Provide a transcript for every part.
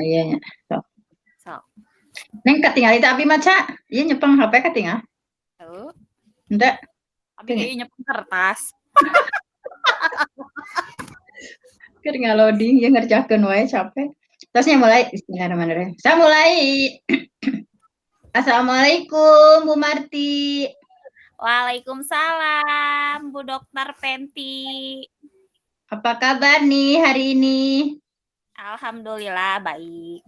iya nya. Sok. Sok. Neng katingali teh abi maca. Ieu nyepeng HP katingal. Heuh. Henteu. Abi deui nyepeng kertas. Keur ngaloding ieu ngerjakeun wae capek. Terusnya mulai. Bismillahirrahmanirrahim. Saya mulai. Assalamualaikum Bu Marti. Waalaikumsalam Bu Dokter Penti. Apa kabar nih hari ini? Alhamdulillah baik.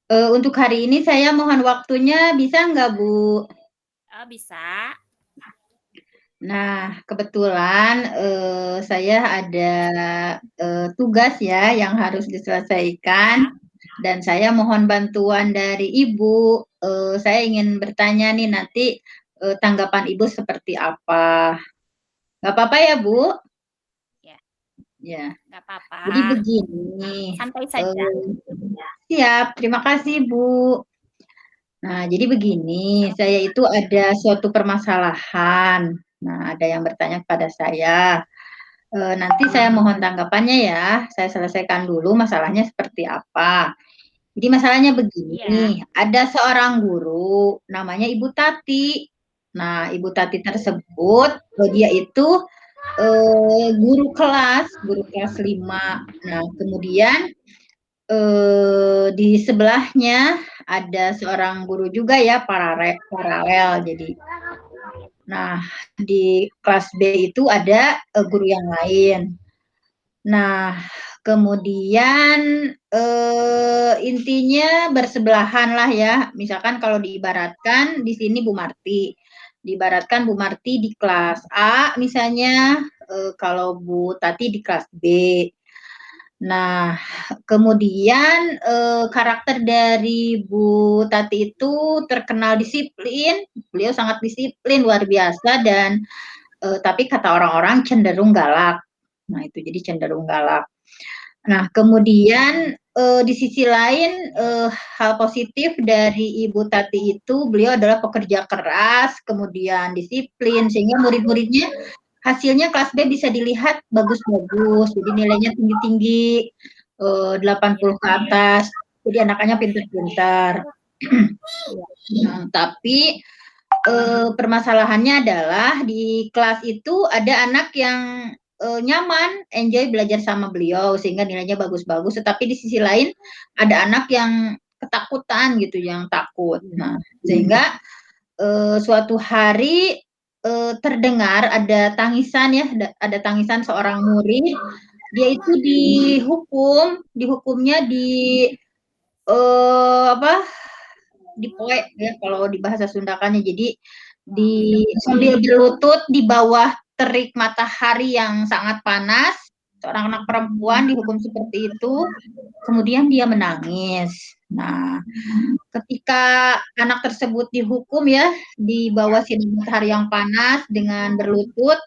Untuk hari ini saya mohon waktunya, bisa nggak Bu? Bisa. Nah, kebetulan saya ada tugas ya yang harus diselesaikan dan saya mohon bantuan dari Ibu. Saya ingin bertanya nih nanti tanggapan Ibu seperti apa? Nggak apa-apa ya Bu? Ya. Ya. Nggak apa-apa. Jadi begini. Santai saja. Siap, terima kasih Bu. Nah, jadi begini, saya itu ada suatu permasalahan. Nah, ada yang bertanya kepada saya. Nanti saya mohon tanggapannya ya. Saya selesaikan dulu masalahnya seperti apa. Jadi masalahnya begini, ada seorang guru namanya Ibu Tati. Nah, Ibu Tati tersebut dia itu guru kelas 5. Nah, kemudian di sebelahnya ada seorang guru juga ya paralel. Jadi, nah di kelas B itu ada guru yang lain. Nah, kemudian intinya bersebelahan lah ya. Misalkan kalau diibaratkan di sini Bu Marti, diibaratkan Bu Marti di kelas A misalnya, kalau Bu Tati di kelas B. Nah, kemudian karakter dari Bu Tati itu terkenal disiplin, beliau sangat disiplin luar biasa dan tapi kata orang-orang cenderung galak. Nah, itu jadi cenderung galak. Nah, kemudian di sisi lain hal positif dari Ibu Tati itu beliau adalah pekerja keras, kemudian disiplin sehingga murid-muridnya hasilnya kelas B bisa dilihat bagus-bagus, jadi nilainya tinggi-tinggi, 80 ke atas, jadi anak-anaknya pintar-pintar. Nah, tapi permasalahannya adalah di kelas itu ada anak yang nyaman, enjoy belajar sama beliau sehingga nilainya bagus-bagus, tetapi di sisi lain ada anak yang ketakutan gitu, yang takut. Nah, sehingga suatu hari terdengar ada tangisan ya, ada tangisan seorang murid, dia itu dihukumnya dipoek ya kalau di bahasa Sundakannya. Jadi sambil berlutut di bawah terik matahari yang sangat panas, seorang anak perempuan dihukum seperti itu, kemudian dia menangis. Nah, ketika anak tersebut dihukum ya di bawah sinar matahari yang panas dengan berlutut,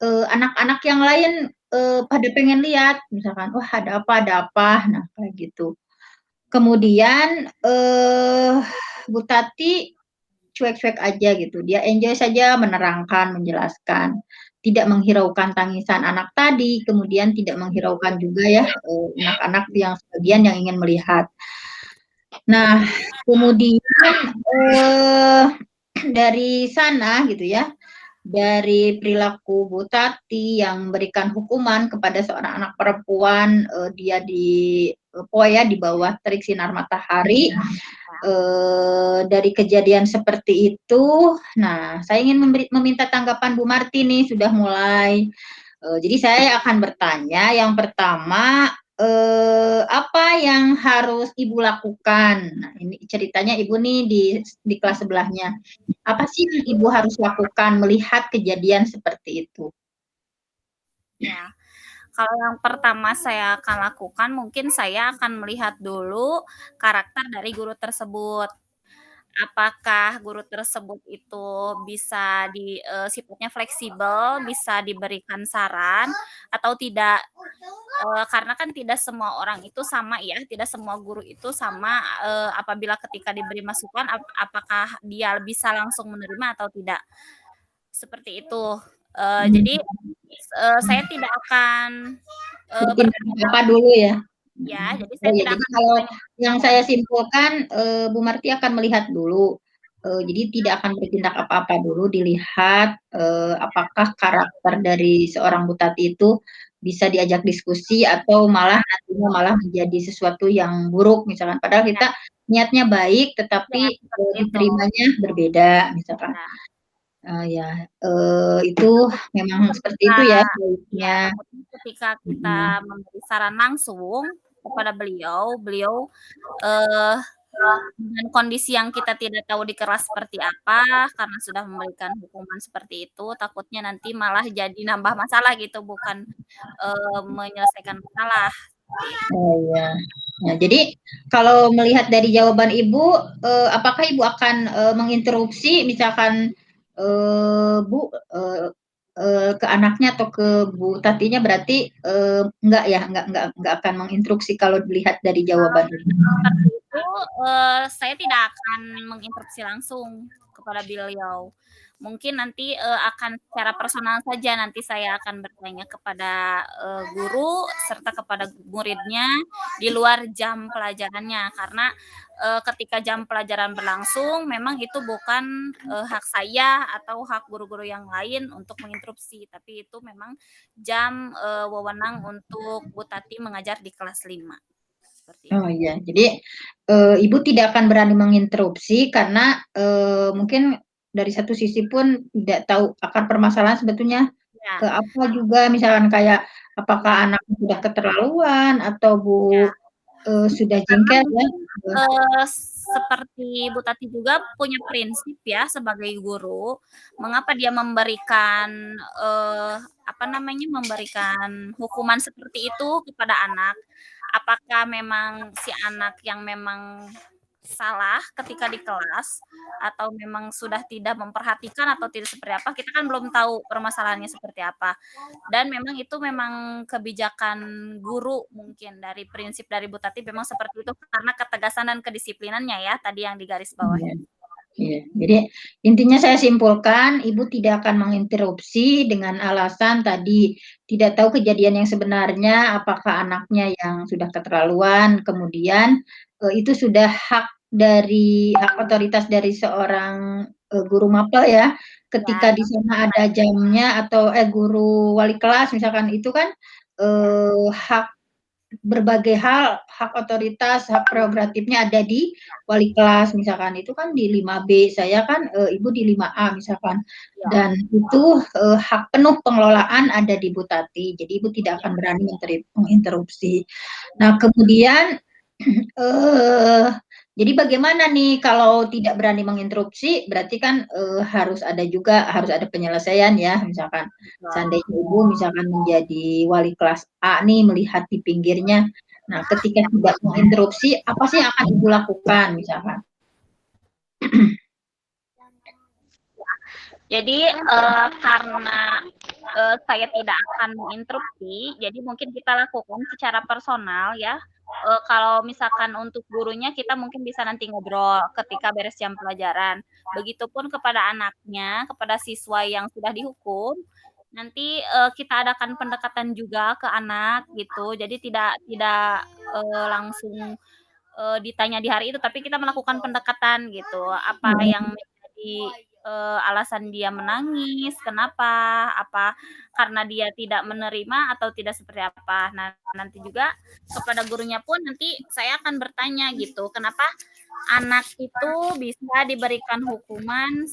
anak-anak yang lain pada pengen lihat, misalkan, wah ada apa, nah kayak gitu. Kemudian Bu Tati cuek-cuek aja gitu, dia enjoy saja menerangkan, menjelaskan, tidak menghiraukan tangisan anak tadi, kemudian tidak menghiraukan juga ya anak-anak yang sebagian yang ingin melihat. Nah, kemudian dari sana gitu ya, dari perilaku Bu Tati yang memberikan hukuman kepada seorang anak perempuan, dia di bawah terik sinar matahari, dari kejadian seperti itu. Nah, saya ingin meminta tanggapan Bu Marti nih, sudah mulai. Jadi saya akan bertanya, yang pertama, apa yang harus Ibu lakukan? Nah, ini ceritanya Ibu nih di kelas sebelahnya. Apa sih yang Ibu harus lakukan melihat kejadian seperti itu? Ya, kalau yang pertama saya akan lakukan, mungkin saya akan melihat dulu karakter dari guru tersebut. Apakah guru tersebut itu bisa sifatnya fleksibel, bisa diberikan saran atau tidak, karena kan tidak semua orang itu sama ya, tidak semua guru itu sama, apabila ketika diberi masukan apakah dia bisa langsung menerima atau tidak, seperti itu. Jadi, saya tidak akan Bertindak apa dulu ya? Ya, jadi Oh saya ya, tidak jadi akan kalau bertanya yang saja. saya simpulkan, Bu Marti akan melihat dulu, jadi tidak akan bertindak apa-apa dulu, dilihat, apakah karakter dari seorang Bu Tati itu bisa diajak diskusi atau malah nantinya malah menjadi sesuatu yang buruk misalkan. Padahal Ya, kita niatnya baik, ya, tetapi, seperti itu. diterimanya berbeda misalkan. Ya. Ya, itu Takutnya memang seperti ketika itu ya ya, baiknya. takutnya ketika kita Mhm. memberi saran langsung kepada beliau, beliau, eee, dengan kondisi yang kita tidak tahu dikeras seperti apa, karena sudah memberikan hukuman seperti itu, takutnya nanti malah jadi nambah masalah gitu, bukan, menyelesaikan masalah, seperti itu. Oh, iya. Nah, jadi kalau melihat dari jawaban Ibu, apakah Ibu akan, menginterupsi misalkan, Bu, ke anaknya atau ke Bu Tatinya berarti, enggak ya, enggak akan menginstruksi kalau dilihat dari jawaban Ibu? Seperti itu, saya tidak akan menginterupsi langsung kepada beliau. Mungkin nanti, akan secara personal saja nanti saya akan bertanya kepada, guru serta kepada muridnya di luar jam pelajarannya. Karena, ketika jam pelajaran berlangsung memang itu bukan, hak saya atau hak guru-guru yang lain untuk menginterupsi, tapi itu memang jam, wewenang untuk Bu Tati mengajar di kelas 5, seperti Oh, itu. iya. Jadi, Ibu tidak akan berani menginterupsi karena, mungkin dari satu sisi pun tidak tahu akar permasalahan sebetulnya Ya, apa juga misalkan kayak ya, apakah anaknya sudah keterlaluan atau Bu, ya. sudah Karena jengkel ya? mungkin, seperti Bu Tati juga punya prinsip ya sebagai guru, mengapa dia memberikan, apa namanya, memberikan hukuman seperti itu kepada anak. Apakah memang si anak yang memang salah ketika di kelas, atau memang sudah tidak memperhatikan atau tidak seperti apa, kita kan belum tahu permasalahannya seperti apa. Dan memang itu memang kebijakan guru mungkin dari prinsip dari Bu Tati memang seperti itu karena ketegasan dan kedisiplinannya ya tadi yang Iya. digarisbawahi. Iya, jadi intinya saya simpulkan Ibu tidak akan menginterupsi dengan alasan tadi tidak tahu kejadian yang sebenarnya, apakah anaknya yang sudah keterlaluan, kemudian, itu sudah hak otoritas dari seorang, guru mapel ya, Ya, ketika di sana ada jamnya atau guru wali kelas misalkan itu kan, ya, hak berbagai hal, hak otoritas, hak prerogatifnya ada di wali kelas misalkan, itu kan di 5B, saya kan, Ibu di 5A misalkan, ya, dan itu, hak penuh pengelolaan ada di Bu Tati, jadi Ibu tidak ya, akan berani menginterupsi. Nah, ya, kemudian, eee, jadi bagaimana nih kalau tidak berani menginterupsi, berarti kan, harus ada penyelesaian ya, misalkan betul. seandainya Ibu misalkan menjadi wali kelas A nih melihat di pinggirnya, nah ketika tidak menginterupsi, apa sih yang akan Ibu lakukan misalkan? Jadi, karena, saya tidak akan menginterupsi, jadi mungkin kita lakukan secara personal ya, kalau misalkan untuk gurunya kita mungkin bisa nanti ngobrol ketika beres jam pelajaran. Begitupun kepada anaknya, kepada siswa yang sudah dihukum, nanti, kita adakan pendekatan juga ke anak gitu. Jadi tidak tidak, langsung, ditanya di hari itu, tapi kita melakukan pendekatan gitu. Apa yang menjadi, alasan dia menangis, kenapa, apa karena dia tidak menerima atau tidak seperti apa. Nah, nanti juga kepada gurunya pun nanti saya akan bertanya gitu, kenapa anak itu bisa diberikan hukuman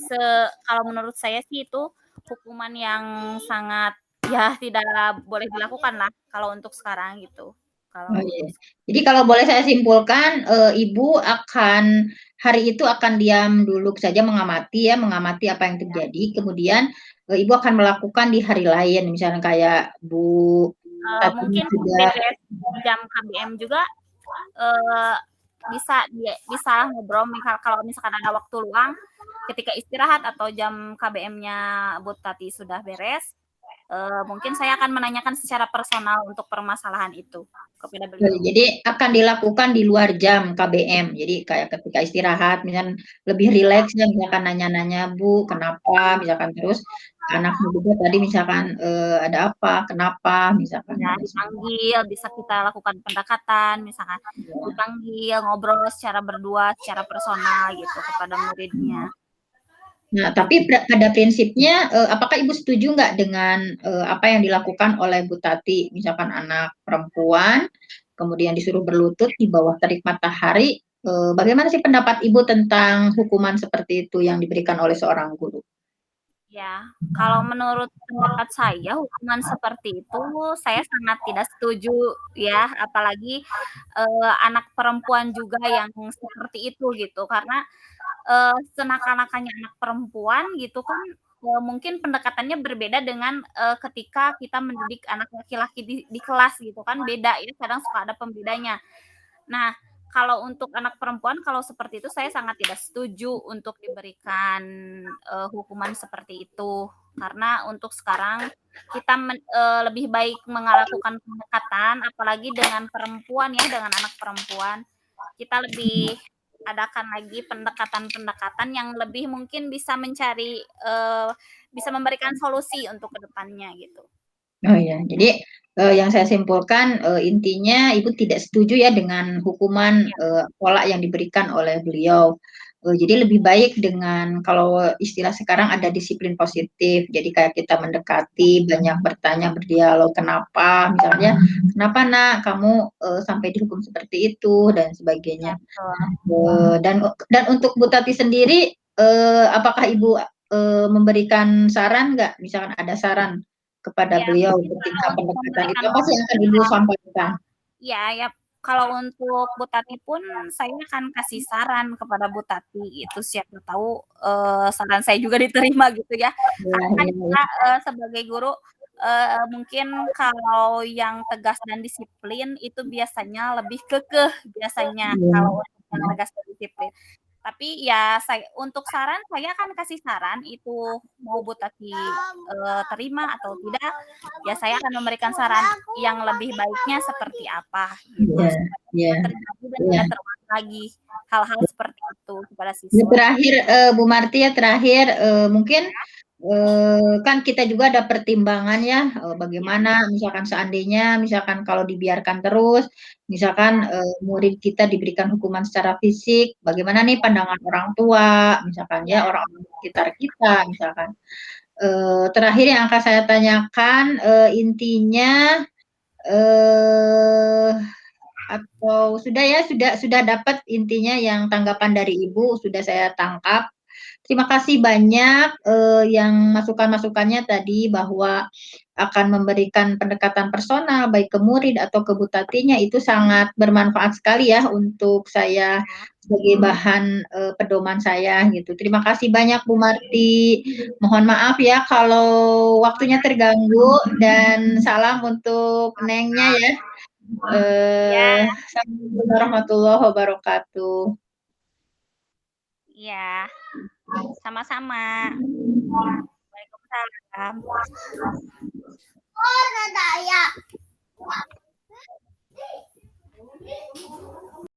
kalau menurut saya sih itu hukuman yang sangat ya tidak boleh dilakukan lah kalau untuk sekarang gitu, Oh, kalau iya. untuk Jadi kalau boleh saya simpulkan, Ibu akan hari itu akan diam dulu saja mengamati ya, mengamati apa yang terjadi, kemudian, Ibu akan melakukan di hari lain, misalnya kayak Bu tadinya Mungkin sudah beres jam KBM juga, eee, bisa ngobrol kalau misalkan ada waktu luang ketika istirahat atau jam KBM-nya Bu Tati sudah beres, mungkin saya akan menanyakan secara personal untuk permasalahan itu kepada beliau. Jadi akan dilakukan di luar jam KBM. Jadi kayak ketika istirahat, misalkan lebih Ya, rileks ya, misalkan nanya-nanya, Bu, kenapa? Misalkan terus anakmu juga tadi misalkan ada apa? Kenapa? Misalkan ya dan sebagainya. dipanggil, bisa kita lakukan pendekatan, misalkan dipanggil, ngobrol secara berdua, secara personal gitu kepada muridnya. Nah, tapi pada prinsipnya, apakah Ibu setuju nggak dengan apa yang dilakukan oleh Bu Tati? Misalkan anak perempuan, kemudian disuruh berlutut di bawah terik matahari. Bagaimana sih pendapat Ibu tentang hukuman seperti itu yang diberikan oleh seorang guru? Ya, kalau menurut pendapat saya hukuman seperti itu saya sangat tidak setuju ya, apalagi, anak perempuan juga yang seperti itu gitu. Karena, senakal-nakalnya anak perempuan gitu kan, mungkin pendekatannya berbeda dengan, ketika kita mendidik anak laki-laki di kelas gitu kan, beda ya, kadang suka ada pembedanya. Nah, kalau untuk anak perempuan kalau seperti itu saya sangat tidak setuju untuk diberikan, hukuman seperti itu. Karena untuk sekarang kita lebih baik melakukan pendekatan apalagi dengan perempuan ya, dengan anak perempuan. Kita lebih adakan lagi pendekatan-pendekatan yang lebih mungkin bisa mencari, bisa memberikan solusi untuk ke depannya gitu. Oh ya, jadi yang saya simpulkan intinya Ibu tidak setuju ya dengan hukuman Iya, pola yang diberikan oleh beliau. Jadi lebih baik dengan kalau istilah sekarang ada disiplin positif. Jadi kayak kita mendekati, banyak bertanya, berdialog, kenapa, misalnya, kenapa nak kamu sampai dihukum seperti itu dan iya sebagainya. betul. Dan untuk Bu Tati sendiri, apakah Ibu memberikan saran nggak? Misalkan ada saran kepada Ya beliau mungkin kalau ketika untuk pendekatan itu memberikan apa sih yang akan Ibu masukan sampaikan? ya ya, kalau untuk Bu Tati pun saya akan kasih saran kepada Bu Tati gitu, siapa tahu, saran saya juga diterima gitu ya. Ya, Karena kan ya, kita, sebagai guru, mungkin kalau yang tegas dan disiplin itu biasanya lebih kekeh biasanya ya, kalau untuk yang ya. tegas dan disiplin. Tapi ya untuk saran saya akan kasih saran itu mau Bu Tati, terima atau tidak, ya saya akan memberikan saran yang lebih baiknya seperti apa gitu, Ya, supaya ya, tidak terjadi dan ya. tidak terulang lagi hal-hal seperti itu kepada Ini siswa. terakhir Bu Marti ya terakhir mungkin kan kita juga ada pertimbangan ya Ya, bagaimana misalkan seandainya misalkan kalau dibiarkan terus misalkan ya, murid kita diberikan hukuman secara fisik bagaimana nih pandangan orang tua misalkan ya ya, orang-orang sekitar kita misalkan terakhir yang akan saya tanyakan intinya eh atau sudah ya sudah dapat intinya yang tanggapan dari Ibu sudah saya tangkap. Terima kasih banyak yang masukan-masukannya tadi bahwa akan memberikan pendekatan personal baik ke murid atau ke Bu Tatinya itu sangat bermanfaat sekali ya untuk saya sebagai bahan pedoman saya gitu. Terima kasih banyak Bu Marti. Mohon maaf ya kalau waktunya terganggu dan salam untuk Nengnya ya. ya, Assalamualaikum warahmatullahi wabarakatuh. ya, sama-sama. Waalaikumsalam.